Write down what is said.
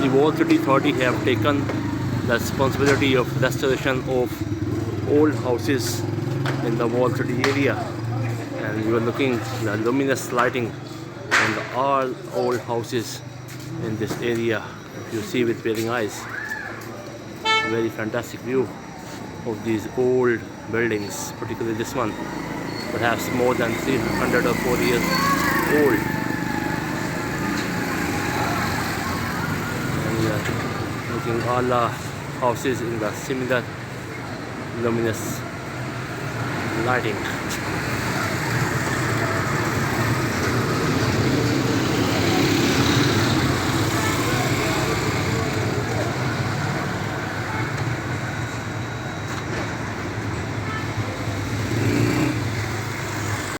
the Wall City Authority have taken the responsibility of restoration of old houses in the Wall City area, and you are looking the luminous lighting on all old houses in this area. If you see with peering eyes, very fantastic view of these old buildings, particularly this one, perhaps more than 300 or 4 years old. And looking all the houses in the similar luminous lighting.